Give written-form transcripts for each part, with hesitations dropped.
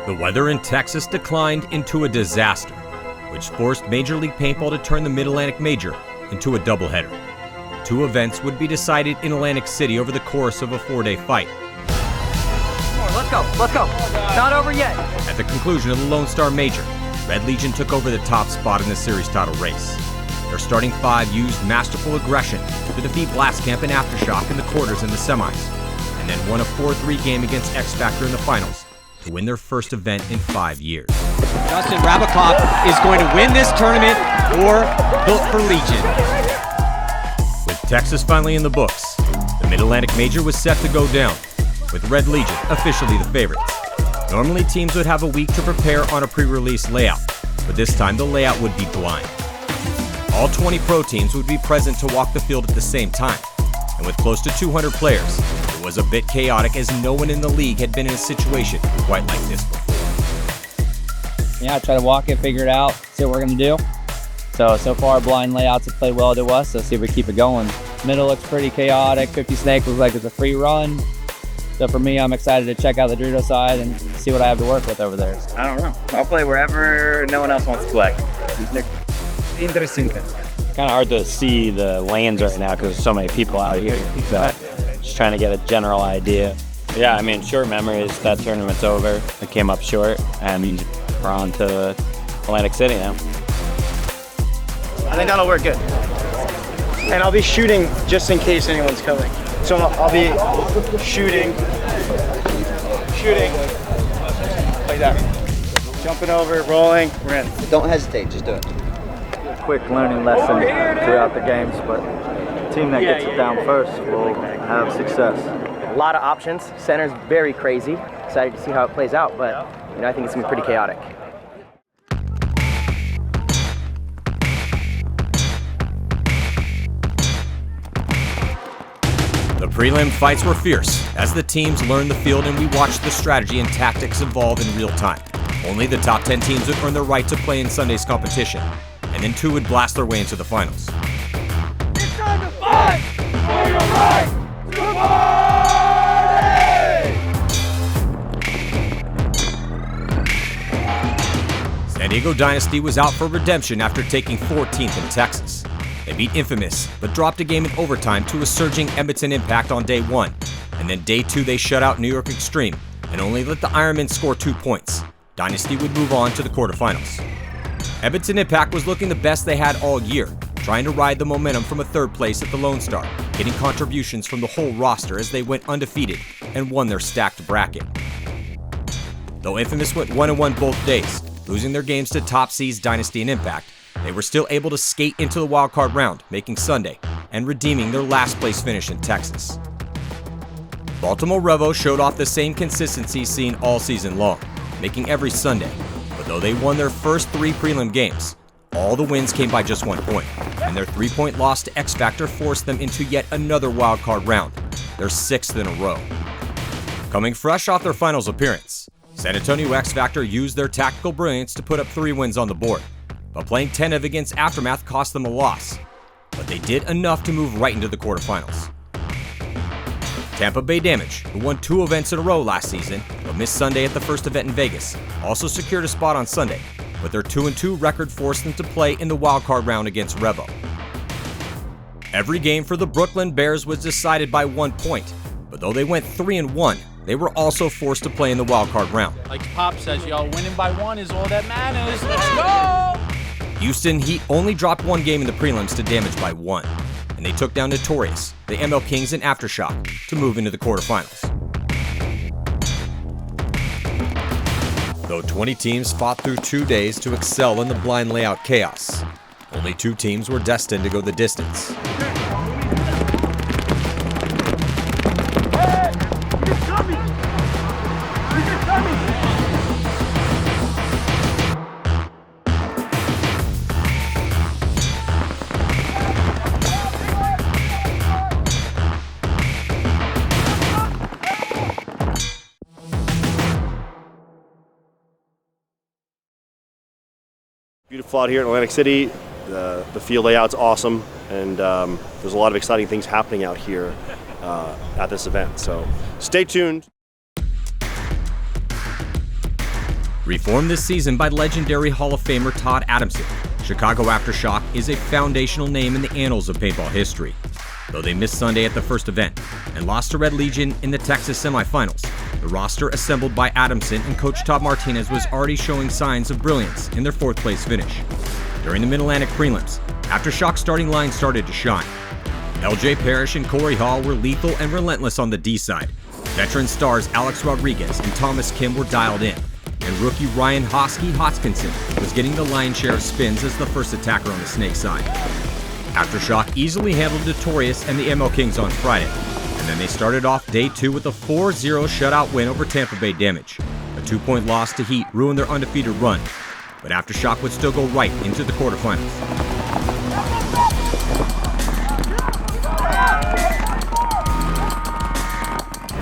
The weather in Texas declined into a disaster, which forced Major League Paintball to turn the Mid-Atlantic Major into a doubleheader. 2 events would be decided in Atlantic City over the course of a 4-day fight. Let's go. Not over yet. At the conclusion of the Lone Star Major, Red Legion took over the top spot in the series title race. Their starting 5 used masterful aggression to defeat Blastcamp and Aftershock in the quarters and the semis, and then won a 4-3 game against X Factor in the finals to win their first event in 5 years. Justin Rabakov is going to win this tournament or Built for Legion. With Texas finally in the books, the Mid-Atlantic Major was set to go down, with Red Legion officially the favorites. Normally teams would have a week to prepare on a pre-release layout, but this time the layout would be blind. All 20 pro teams would be present to walk the field at the same time, and with close to 200 players, it was a bit chaotic as no one in the league had been in a situation quite like this before. Yeah, try to walk it, figure it out, see what we're going to do. So far blind layouts have played well to us, so see if we keep it going. Middle looks pretty chaotic, 50 Snake looks like it's a free run. So for me, I'm excited to check out the Dorito side and see what I have to work with over there. I don't know. I'll play wherever no one else wants to play. Interesting. Kind of hard to see the lanes right now because there's so many people out here. But just trying to get a general idea. Yeah, I mean, short memories. That tournament's over. It came up short, and we're on to Atlantic City now. I think that'll work good. And I'll be shooting just in case anyone's coming. So I'll be shooting like that. Jumping over, rolling, we're in. Don't hesitate, just do it. Quick learning lesson throughout the games, but the team that gets it down first will have success. A lot of options. Center's very crazy. Excited to see how it plays out, but I think it's going to be pretty chaotic. The prelim fights were fierce as the teams learned the field and we watched the strategy and tactics evolve in real time. Only the top 10 teams would earn the right to play in Sunday's competition, and then 2 would blast their way into the finals. It's time to fight for your right to party! San Diego Dynasty was out for redemption after taking 14th in Texas. They beat Infamous, but dropped a game in overtime to a surging Edmonton Impact on day 1. And then day 2 they shut out New York Extreme and only let the Ironmen score 2 points. Dynasty would move on to the quarterfinals. Edmonton Impact was looking the best they had all year, trying to ride the momentum from a 3rd place at the Lone Star, getting contributions from the whole roster as they went undefeated and won their stacked bracket. Though Infamous went 1-1 both days, losing their games to top seeds Dynasty and Impact, they were still able to skate into the wildcard round, making Sunday, and redeeming their last place finish in Texas. Baltimore Revo showed off the same consistency seen all season long, making every Sunday, but though they won their first 3 prelim games, all the wins came by just 1 point, and their 3-point loss to X Factor forced them into yet another wildcard round, their 6th in a row. Coming fresh off their finals appearance, San Antonio X Factor used their tactical brilliance to put up 3 wins on the board, but playing 10 against Aftermath cost them a loss. But they did enough to move right into the quarterfinals. Tampa Bay Damage, who won 2 events in a row last season, but missed Sunday at the first event in Vegas, also secured a spot on Sunday, but their 2-2 record forced them to play in the wildcard round against Revo. Every game for the Brooklyn Bears was decided by 1 point, but though they went 3-1, they were also forced to play in the wildcard round. Like Pop says, y'all, winning by 1 is all that matters. Let's go! Houston Heat only dropped 1 game in the prelims to Damage by 1, and they took down Notorious, the ML Kings and Aftershock to move into the quarterfinals. Though 20 teams fought through 2 days to excel in the blind layout chaos, only 2 teams were destined to go the distance. Beautiful out here in Atlantic City. The field layout's awesome, and there's a lot of exciting things happening out here at this event. So stay tuned. Reformed this season by legendary Hall of Famer Todd Adamson, Chicago Aftershock is a foundational name in the annals of paintball history. Though they missed Sunday at the first event and lost to Red Legion in the Texas semifinals, the roster assembled by Adamson and coach Todd Martinez was already showing signs of brilliance in their fourth-place finish. During the Mid-Atlantic prelims, Aftershock's starting line started to shine. LJ Parrish and Corey Hall were lethal and relentless on the D side. Veteran stars Alex Rodriguez and Thomas Kim were dialed in, and rookie Ryan Hoskinson was getting the lion's share of spins as the first attacker on the Snake side. Aftershock easily handled Notorious and the ML Kings on Friday, and then they started off day 2 with a 4-0 shutout win over Tampa Bay Damage. A 2-point loss to Heat ruined their undefeated run, but Aftershock would still go right into the quarterfinals.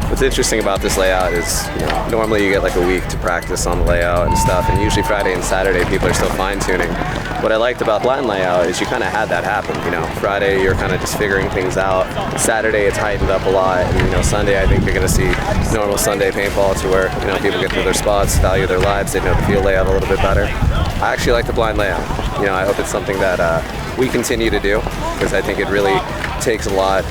What's interesting about this layout is, normally you get like a week to practice on the layout and stuff, and usually Friday and Saturday people are still fine-tuning. What I liked about blind layout is you kind of had that happen. Friday you're kind of just figuring things out. Saturday it's heightened up a lot, and Sunday I think you're going to see normal Sunday paintball to where people get to their spots, value their lives, they know the field layout a little bit better. I actually like the blind layout. I hope it's something that we continue to do, because I think it really takes a lot.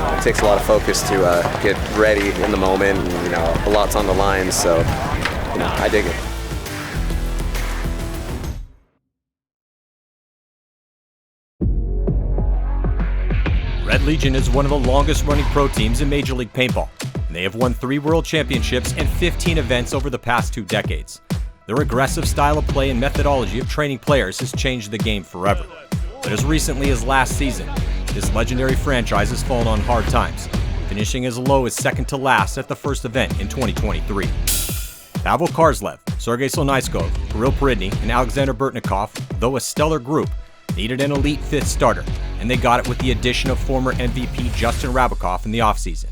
It takes a lot of focus to get ready in the moment, and a lot's on the line, so I dig it. Red Legion is one of the longest running pro teams in Major League Paintball, and they have won 3 world championships and 15 events over the past 2 decades. Their aggressive style of play and methodology of training players has changed the game forever. But as recently as last season, this legendary franchise has fallen on hard times, finishing as low as second to last at the first event in 2023. Pavel Karslev, Sergei Solnayskov, Kirill Peridny, and Alexander Burtnikov, though a stellar group, needed an elite 5th starter, and they got it with the addition of former MVP Justin Rabakov in the offseason.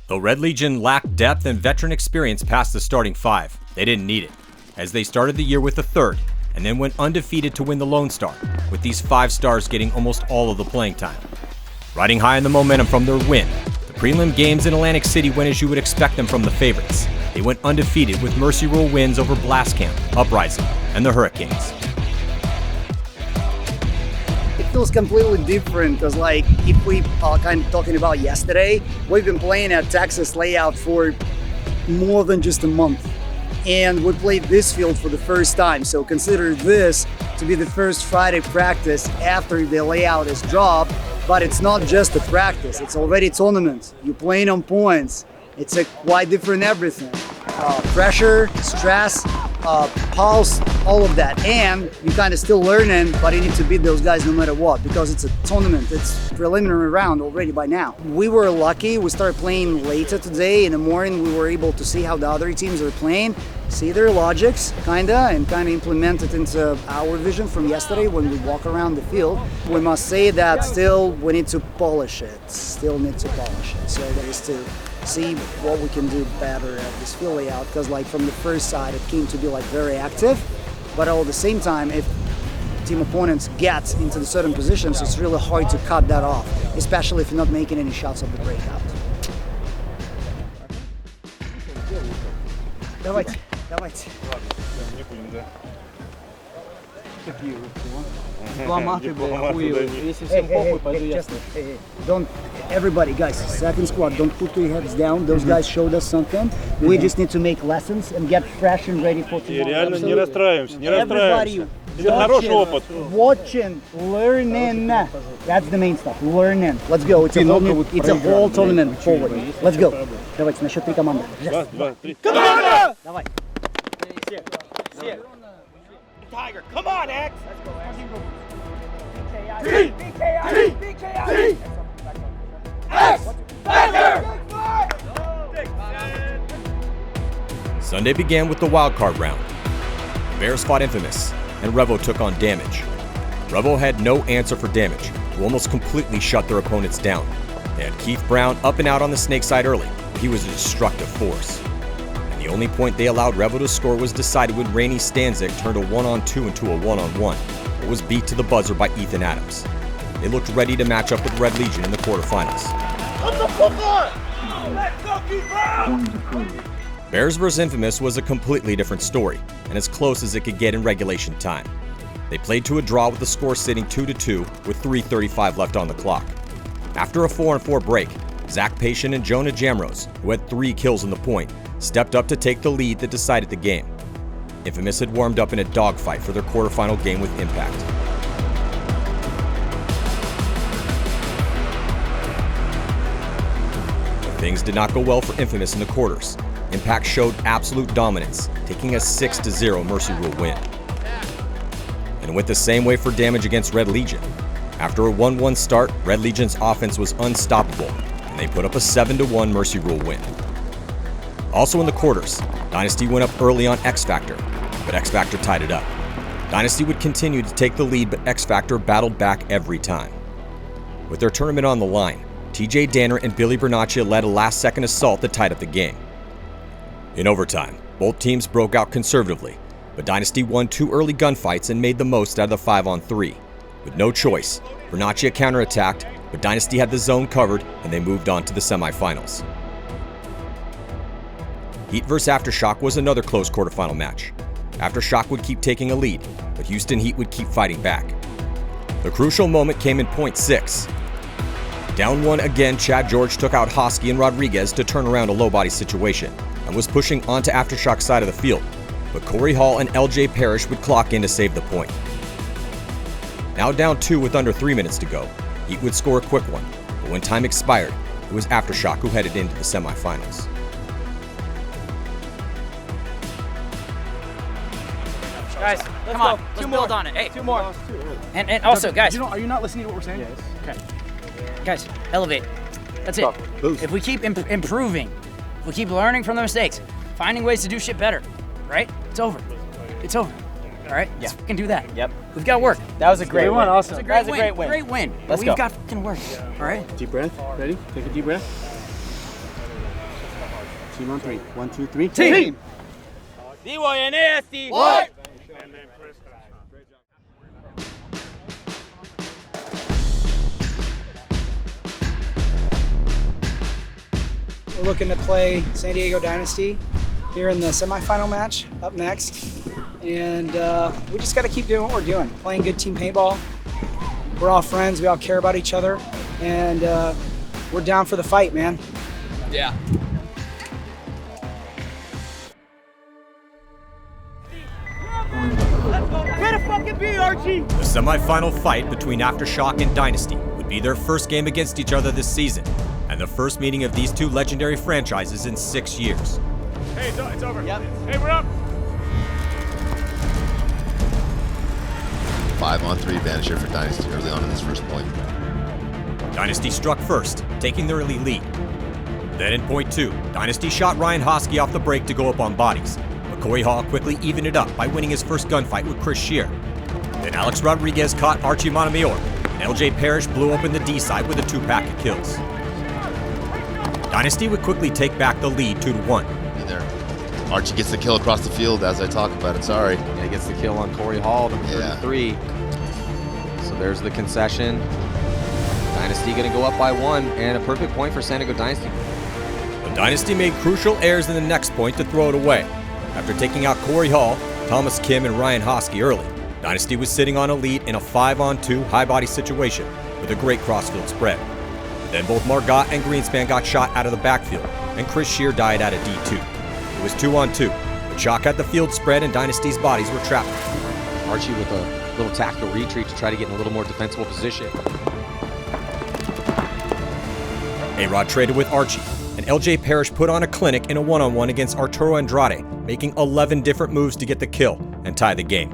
Though Red Legion lacked depth and veteran experience past the starting 5, they didn't need it, as they started the year with a 3rd, and then went undefeated to win the Lone Star, with these 5 stars getting almost all of the playing time. Riding high on the momentum from their win, the prelim games in Atlantic City went as you would expect them from the favorites. They went undefeated with Mercy Rule wins over Blast Camp, Uprising, and the Hurricanes. It feels completely different, because if we are kind of talking about yesterday, we've been playing at Texas layout for more than just a month. And we played this field for the first time, so consider this to be the first Friday practice after the layout is dropped. But it's not just a practice, it's already a tournament. You're playing on points. It's a quite different everything. Pressure, stress, pulse, all of that. And you're kind of still learning, but you need to beat those guys no matter what, because it's a tournament. It's preliminary round already by now. We were lucky. We started playing later today. In the morning, we were able to see how the other teams are playing, see their logics, and implement it into our vision from yesterday when we walk around the field. We must say that still we need to polish it. Still need to polish it. So that is to see what we can do better at this field layout, because from the first side it came to be very active, but at the same time if team opponents get into the certain positions, it's really hard to cut that off, especially if you're not making any shots of the breakout. Давайте. Don't, everybody, guys, second squad, don't put your heads down. Those guys showed us something. We just need to make lessons and get fresh and ready for tomorrow. Everybody watching, learning. That's the main stuff, learning. Let's go, it's a whole tournament forward. Let's go. Давайте, на счет 3 команды. Раз, два, три. Команда! Давай. Tiger, come on, X! Sunday began with the wildcard round. The Bears fought Infamous, and Revo took on Damage. Revo had no answer for Damage, who almost completely shut their opponents down. They had Keith Brown up and out on the Snake side early, but he was a destructive force. And the only point they allowed Revo to score was decided when Rainey Stanzik turned a 1-on-2 into a 1-on-1, but was beat to the buzzer by Ethan Adams. They looked ready to match up with Red Legion in the quarterfinals. What the fuck on? Let's go, Keith Brown! Bears vs. Infamous was a completely different story, and as close as it could get in regulation time. They played to a draw with the score sitting 2-2 with 3:35 left on the clock. After a 4-4 break, Zach Patient and Jonah Jamrose, who had 3 kills in the point, stepped up to take the lead that decided the game. Infamous had warmed up in a dogfight for their quarterfinal game with Impact. But things did not go well for Infamous in the quarters. Impact showed absolute dominance, taking a 6-0 Mercy Rule win. And it went the same way for damage against Red Legion. After a 1-1 start, Red Legion's offense was unstoppable, and they put up a 7-1 Mercy Rule win. Also in the quarters, Dynasty went up early on X Factor, but X Factor tied it up. Dynasty would continue to take the lead, but X Factor battled back every time. With their tournament on the line, TJ Danner and Billy Bernaccia led a last-second assault that tied up the game. In overtime, both teams broke out conservatively, but Dynasty won 2 early gunfights and made the most out of the 5-on-3. With no choice, Bernaccia counterattacked, but Dynasty had the zone covered and they moved on to the semifinals. Heat vs. Aftershock was another close quarterfinal match. Aftershock would keep taking a lead, but Houston Heat would keep fighting back. The crucial moment came in point 6. Down 1 again, Chad George took out Hosky and Rodriguez to turn around a low-body situation and was pushing onto Aftershock's side of the field, but Corey Hall and LJ Parrish would clock in to save the point. Now down 2 with under 3 minutes to go, Heat would score a quick one, but when time expired, it was Aftershock who headed into the semifinals. Guys, come on, let's build on it. Hey, 2 more. And also, guys, are you not listening to what we're saying? Yes. Okay. Guys, elevate. That's it. If we keep improving, if we keep learning from the mistakes, finding ways to do shit better, right? It's over. It's over. All right? Yeah. Let's fucking do that. Yep. We've got work. That was a great win. Awesome. That was a great win. Great win. Let's We've go. got fucking work. All right? Deep breath. Ready? Take a deep breath. Team on 3. 1, 2, 3. Team! Dynasty! What? We're looking to play San Diego Dynasty here in the semifinal match up next. And we just got to keep doing what we're doing, playing good team paintball. We're all friends, we all care about each other, and we're down for the fight, man. Yeah. Where the fucking be, Archie? The semifinal fight between Aftershock and Dynasty would be their first game against each other this season, and the first meeting of these 2 legendary franchises in 6 years. Hey, it's over. Yep. Hey, we're up. 5-on-3 advantage here for Dynasty early on in this first point. Dynasty struck first, taking the early lead. Then in point 2, Dynasty shot Ryan Hosky off the break to go up on bodies, but Corey Hall quickly evened it up by winning his first gunfight with Chris Shear. Then Alex Rodriguez caught Archie Montemayor, and LJ Parrish blew open the D side with a 2-pack of kills. Dynasty would quickly take back the lead 2-1. And there, Archie gets the kill across the field as I talk about it, sorry. Yeah, he gets the kill on Corey Hall, number 33. So there's the concession. Dynasty gonna go up by 1, and a perfect point for San Diego Dynasty. But Dynasty made crucial errors in the next point to throw it away. After taking out Corey Hall, Thomas Kim, and Ryan Hosky early, Dynasty was sitting on a lead in a 5-on-2 high-body situation with a great crossfield spread. Then both Margot and Greenspan got shot out of the backfield, and Chris Shear died out of D2. It was 2-on-2, but Shock had the field spread and Dynasty's bodies were trapped. Archie with a little tactical retreat to try to get in a little more defensible position. A-Rod traded with Archie, and LJ Parrish put on a clinic in a 1-on-1 against Arturo Andrade, making 11 different moves to get the kill and tie the game.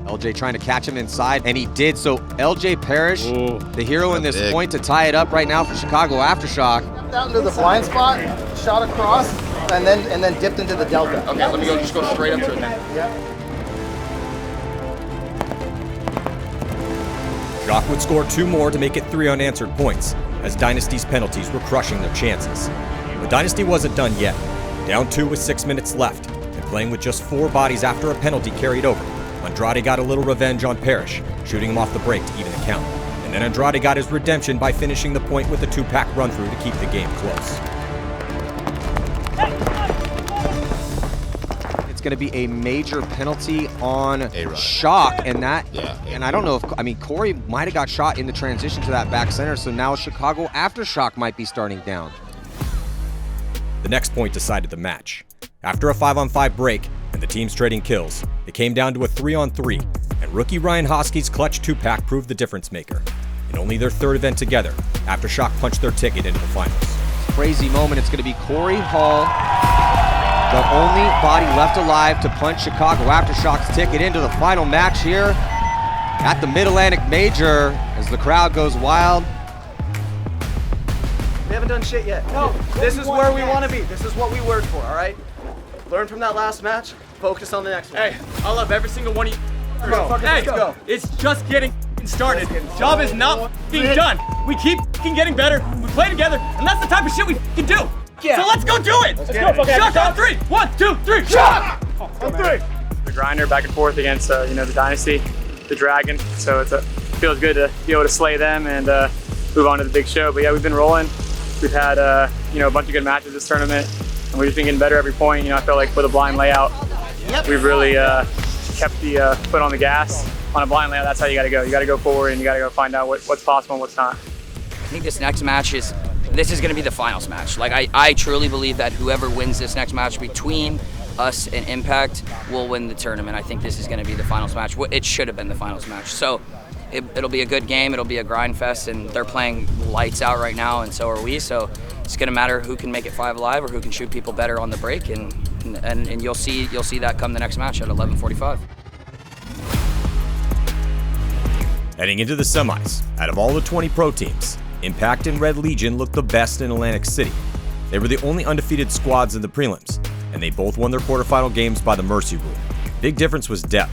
LJ trying to catch him inside, and he did. So LJ Parrish, the hero in this point to tie it up right now for Chicago Aftershock. Down into the blind spot, shot across, and then dipped into the delta. Okay, let me just go straight up to it then. Yeah. Shock would score 2 more to make it 3 unanswered points, as Dynasty's penalties were crushing their chances. But Dynasty wasn't done yet. Down 2 with 6 minutes left, and playing with just 4 bodies after a penalty carried over, Andrade got a little revenge on Parrish, shooting him off the break to even the count. And then Andrade got his redemption by finishing the point with a 2-pack run-through to keep the game close. going to be a major penalty on Shock, and and I don't know if, I mean, Corey might have got shot in the transition to that back center, so now Chicago Aftershock might be starting down. The next point decided the match. After a 5-on-5 break and the teams trading kills, it came down to a 3-on-3, and rookie Ryan Hosky's clutch 2-pack proved the difference maker. In only their third event together, Aftershock punched their ticket into the finals. Crazy moment. It's going to be Corey Hall, the only body left alive to punch Chicago Aftershock's ticket into the final match here at the Mid-Atlantic Major as the crowd goes wild. We haven't done shit yet. No, this is where we want to be. This is what we worked for, all right? Learn from that last match, focus on the next one. Hey, I love every single one of you. Let's go. It's just getting started. Job is not being done. We keep getting better. We play together, and that's the type of shit we can do. Yeah. So let's go do it. Let's go. Shot on 3. 1, 2, 3. Shot on 3. The grinder back and forth against the Dynasty, the Dragon. So it feels good to be able to slay them and move on to the big show. But yeah, we've been rolling. We've had a bunch of good matches this tournament, and we've just been getting better every point. I feel like with a blind layout, we've really kept the foot on the gas. On a blind layout, that's how you got to go. You got to go forward, and you got to go find out what's possible and what's not. I think this next match is going to be the finals match. Like I truly believe that whoever wins this next match between us and Impact will win the tournament. I think this is going to be the finals match. It should have been the finals match. So it'll be a good game. It'll be a grind fest, and they're playing lights out right now, and so are we. So it's going to matter who can make it 5 alive or who can shoot people better on the break, and you'll see that come the next match at 11:45. Heading into the semis, out of all the 20 pro teams, Impact and Red Legion looked the best in Atlantic City. They were the only undefeated squads in the prelims, and they both won their quarterfinal games by the mercy rule. Big difference was depth.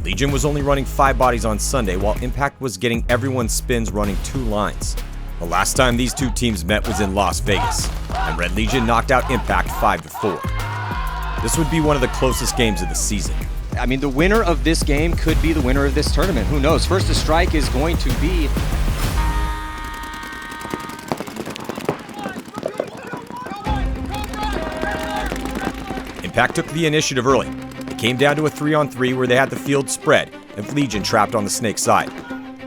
Legion was only running 5 bodies on Sunday, while Impact was getting everyone's spins running 2 lines. The last time these two teams met was in Las Vegas, and Red Legion knocked out Impact 5-4. This would be one of the closest games of the season. I mean, the winner of this game could be the winner of this tournament. Who knows? First to strike is going to be Impact took the initiative early. It came down to a 3-on-3 where they had the field spread and Legion trapped on the snake side.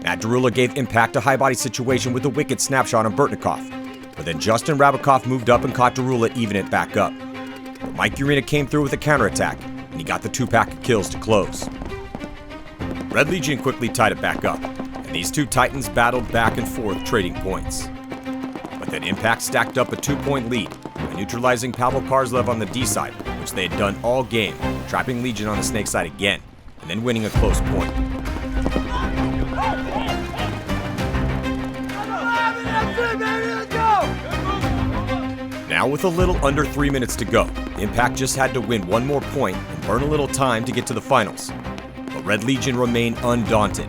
Matt Derula gave Impact a high body situation with a wicked snapshot on Burtnikov, but then Justin Rabikoff moved up and caught Derula even it back up. But Mike Urena came through with a counterattack, and he got the 2-pack of kills to close. Red Legion quickly tied it back up, and these two titans battled back and forth trading points. But then Impact stacked up a 2-point lead by neutralizing Pavel Karslev on the D side, which they had done all game, trapping Legion on the snake side again, and then winning a close point. Now with a little under 3 minutes to go, Impact just had to win one more point and burn a little time to get to the finals. But Red Legion remained undaunted.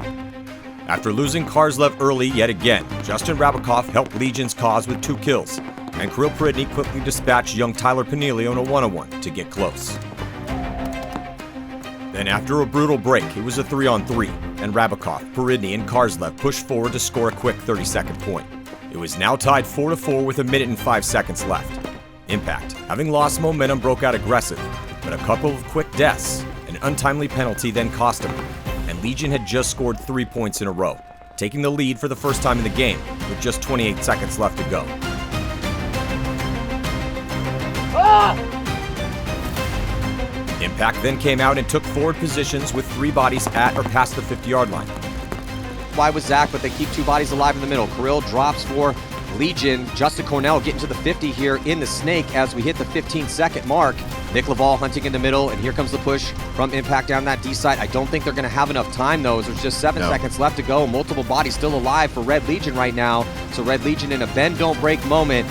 After losing Karslev early yet again, Justin Rabikoff helped Legion's cause with 2 kills, and Kirill Peridny quickly dispatched young Tyler Panilli on a 1-on-1 to get close. Then after a brutal break, it was a 3-on-3, and Rabikoff, Peridny, and Karslev pushed forward to score a quick 30-second point. It was now tied 4-4 with 1 minute and 5 seconds left. Impact, having lost momentum, broke out aggressive, but a couple of quick deaths, an untimely penalty then cost them, and Legion had just scored 3 points in a row, taking the lead for the first time in the game with just 28 seconds left to go. Impact then came out and took forward positions with 3 bodies at or past the 50-yard line. Why was Zach, but they keep 2 bodies alive in the middle. Kirill drops for Legion. Justin Cornell getting to the 50 here in the snake as we hit the 15-second mark. Nick Laval hunting in the middle, and here comes the push from Impact down that D side. I don't think they're going to have enough time, though, as there's just 7 seconds left to go. Multiple bodies still alive for Red Legion right now. So Red Legion in a bend-don't-break moment.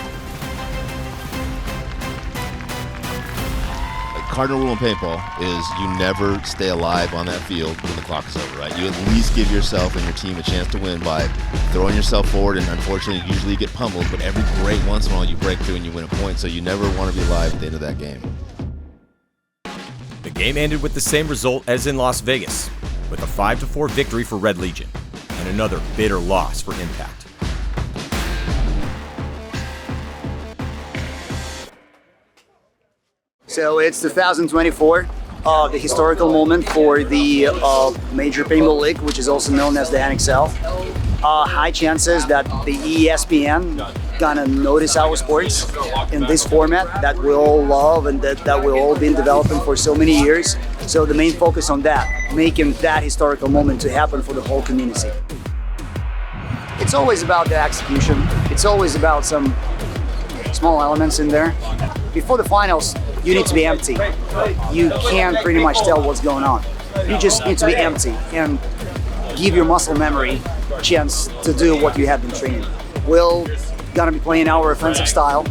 Cardinal rule in paintball is you never stay alive on that field when the clock is over, right? You at least give yourself and your team a chance to win by throwing yourself forward, and unfortunately usually you get pummeled, but every great once in a while you break through and you win a point, so you never want to be alive at the end of that game. The game ended with the same result as in Las Vegas, with a 5-4 victory for Red Legion, and another bitter loss for Impact. So it's 2024. the historical moment for the Major Paintball League, which is also known as the NXL. High chances that the ESPN gonna notice our sports in this format that we all love and that we all been developing for so many years. So the main focus on that, making that historical moment to happen for the whole community. It's always about the execution. It's always about some small elements in there. Before the finals, you need to be empty. You can't pretty much tell what's going on. You just need to be empty and give your muscle memory a chance to do what you have been training. We're gonna be playing our offensive style.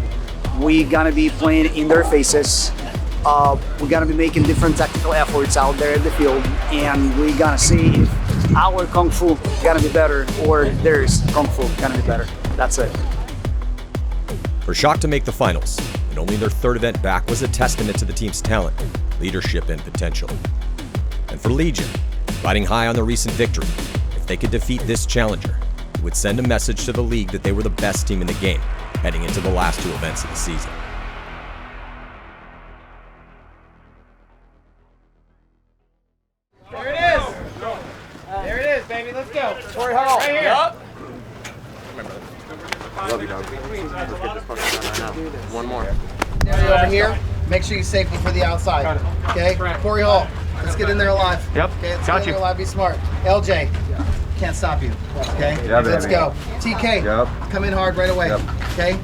We're gonna be playing in their faces. We're gonna be making different tactical efforts out there in the field, and we're gonna see if our Kung Fu gonna be better or theirs Kung Fu gonna be better. That's it. For Shock to make the finals, and only their third event back, was a testament to the team's talent, leadership, and potential. And for Legion, riding high on their recent victory, if they could defeat this challenger, it would send a message to the league that they were the best team in the game, heading into the last two events of the season. There it is. There it is, baby. Let's go. Corey Hall. Right here. Yup. Love you, dog. Let's get this fucking done right now. One more. Over here. Make sure you safety for the outside. Okay? Corey Hall. Let's get in there alive. Yep. Okay, let's get in there alive. Be smart. LJ. Can't stop you. Okay? Yeah, let's baby. go. TK. Yep. Come in hard right away. Yep. Okay?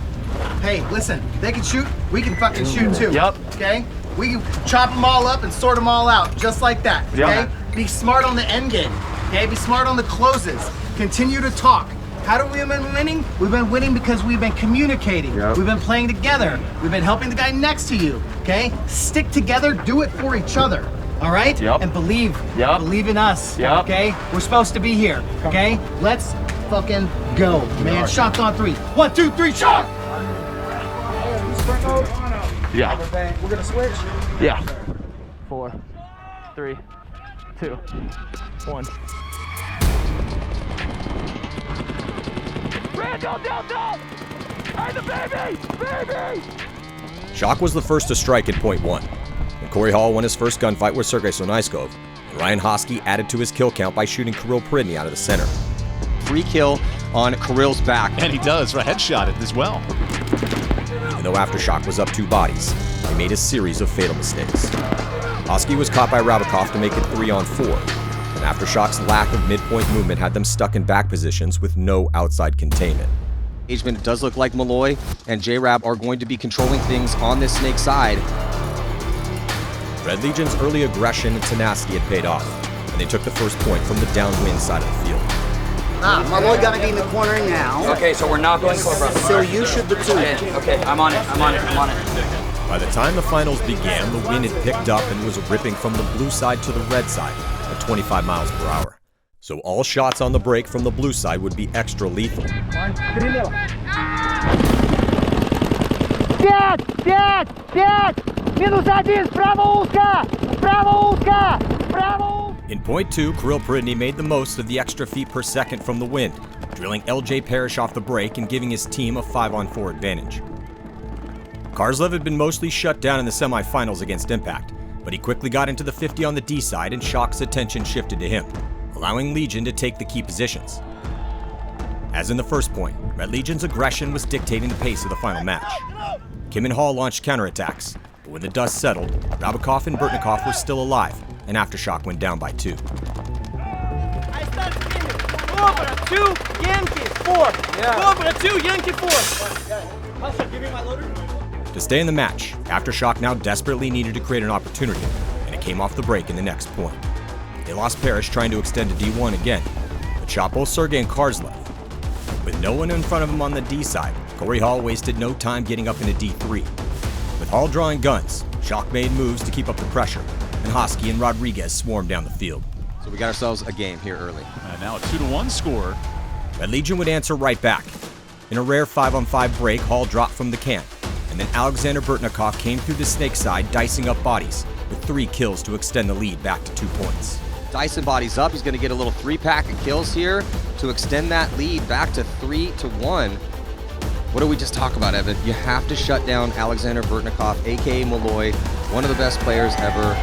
Hey, listen. They can shoot. We can fucking shoot too. Yep. Okay? We can chop them all up and sort them all out. Just like that. Okay? Yep. Be smart on the end game. Okay? Be smart on the closes. Continue to talk. How do we have been winning? We've been winning because we've been communicating. Yep. We've been playing together. We've been helping the guy next to you. Okay? Stick together. Do it for each other. All right? Yep. And believe. Yep. Believe in us. Yep. Okay? We're supposed to be here. Okay? Let's fucking go, man. Shots on three. 1, 2, 3, shot! Yeah. We're gonna switch. Yeah. 4, 3, 2, 1. Randall, down! Hey, the baby! Shock was the first to strike at point one, and Corey Hall won his first gunfight with Sergei Sonaiskov, and Ryan Hosky added to his kill count by shooting Kirill Pridny out of the center. Free kill on Kirill's back. And he does, headshot it as well. Even though Aftershock was up 2 bodies, he made a series of fatal mistakes. Hosky was caught by Rabakov to make it 3-on-4, and Aftershock's lack of midpoint movement had them stuck in back positions with no outside containment. Engagement, it does look like Malloy and J-Rab are going to be controlling things on this snake side. Red Legion's early aggression and tenacity had paid off, and they took the first point from the downwind side of the field. Malloy gonna be in the corner now. Okay, so we're not going for a brother. So you should the two. Okay, I'm on it. By the time the finals began, the wind had picked up and was ripping from the blue side to the red side at 25 miles per hour. So all shots on the break from the blue side would be extra lethal. In point 2, Kirill Pridny made the most of the extra feet per second from the wind, drilling LJ Parrish off the break and giving his team a 5-on-4 advantage. Karslev had been mostly shut down in the semifinals against Impact, but he quickly got into the 50 on the D side and Shock's attention shifted to him, allowing Legion to take the key positions. As in the first point, Red Legion's aggression was dictating the pace of the final match. Kim and Hall launched counterattacks, but when the dust settled, Rabakov and Burtnikov were still alive, and Aftershock went down by 2. Dobra, 2, Yankee, 4. Dobra, 2, Yankee, 4. Pasha, give me my loader. To stay in the match, Aftershock now desperately needed to create an opportunity, and it came off the break in the next point. They lost Parrish trying to extend to D1 again, but shot both Sergei and Karslev. With no one in front of him on the D side, Corey Hall wasted no time getting up into D3. With Hall drawing guns, Shock made moves to keep up the pressure, and Hosky and Rodriguez swarmed down the field. So we got ourselves a game here early. And now a 2-1 score. Red Legion would answer right back. In a rare 5-on-5 break, Hall dropped from the can, and then Alexander Burtnikov came through the snake side, dicing up bodies, with 3 kills to extend the lead back to 2 points. Dyson bodies up. He's going to get a little 3-pack of kills here to extend that lead back to 3-1. What did we just talk about, Evan? You have to shut down Alexander Burtnikov, a.k.a. Malloy, one of the best players ever.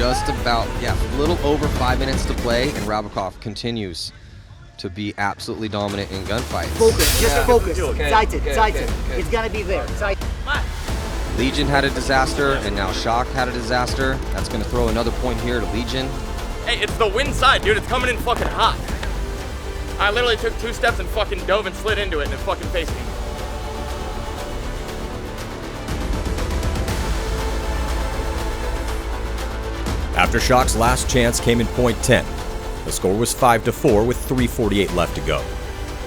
just about, a little over 5 minutes to play, and Rabakov continues to be absolutely dominant in gunfights. Focus, just focus. Tighten. It's gonna be there. Legion had a disaster, and now Shock had a disaster. That's gonna throw another point here to Legion. Hey, it's the wind side, dude. It's coming in fucking hot. I literally took 2 steps and fucking dove and slid into it, and it fucking faced me. Aftershock's last chance came in point 10. The score was 5-4 with 3:48 left to go.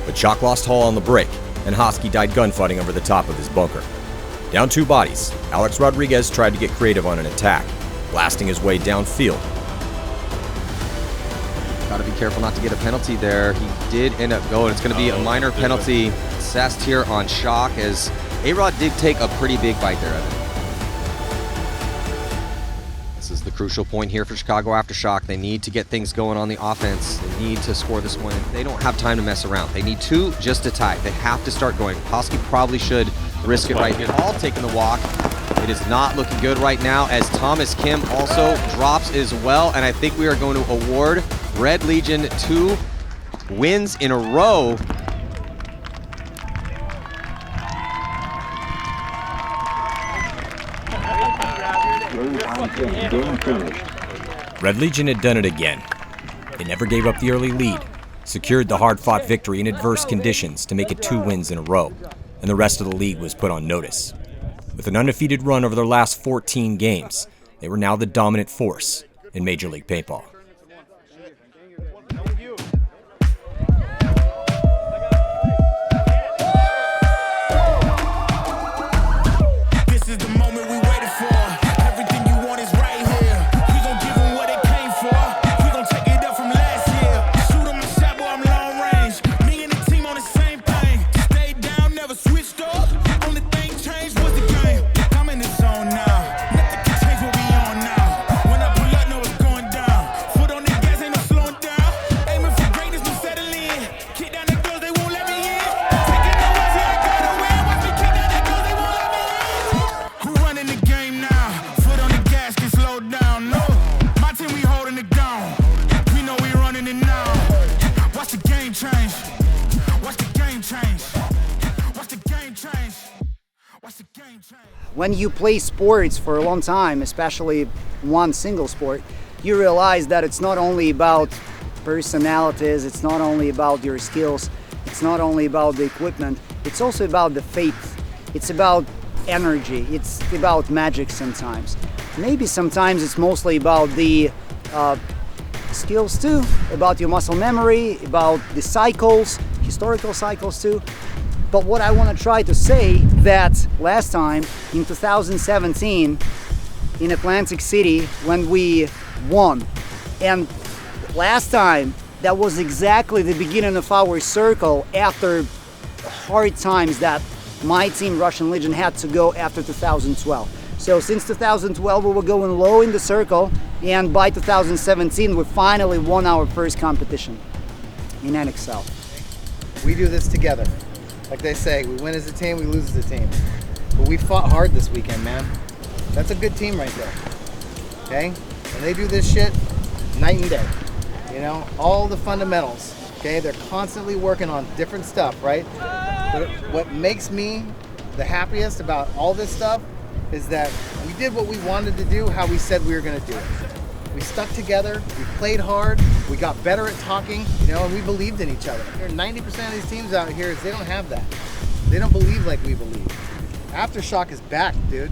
But Shock lost Hall on the break, and Hosky died gunfighting over the top of his bunker. Down 2 bodies, Alex Rodriguez tried to get creative on an attack, blasting his way downfield. Gotta be careful not to get a penalty there. He did end up going. It's gonna be a minor penalty assessed here on Shock, as A-Rod did take a pretty big bite there of it. This is the crucial point here for Chicago Aftershock. They need to get things going on the offense. They need to score this one. They don't have time to mess around. They need 2 just to tie. They have to start going. Hosky probably should risk it right here. All taking the walk. It is not looking good right now, as Thomas Kim also drops as well, and I think we are going to award Red Legion 2 wins in a row. Red Legion had done it again. They never gave up the early lead, secured the hard-fought victory in adverse conditions to make it 2 wins in a row, and the rest of the league was put on notice. With an undefeated run over their last 14 games, they were now the dominant force in Major League Paintball. When you play sports for a long time, especially one single sport, you realize that it's not only about personalities, it's not only about your skills, it's not only about the equipment, it's also about the faith, it's about energy, it's about magic sometimes. Maybe sometimes it's mostly about the skills too, about your muscle memory, about the cycles, historical cycles too. But what I want to try to say that last time in 2017 in Atlantic City when we won, and last time that was exactly the beginning of our circle after hard times that my team Russian Legion had to go after 2012. So since 2012 we were going low in the circle, and by 2017 we finally won our first competition in NXL. We do this together. Like they say, we win as a team, we lose as a team. But we fought hard this weekend, man. That's a good team right there, okay? And they do this shit night and day, you know? All the fundamentals, okay? They're constantly working on different stuff, right? But what makes me the happiest about all this stuff is that we did what we wanted to do, how we said we were gonna do it. We stuck together, we played hard, we got better at talking, you know, and we believed in each other. 90% of these teams out here, they don't have that. They don't believe like we believe. Aftershock is back, dude.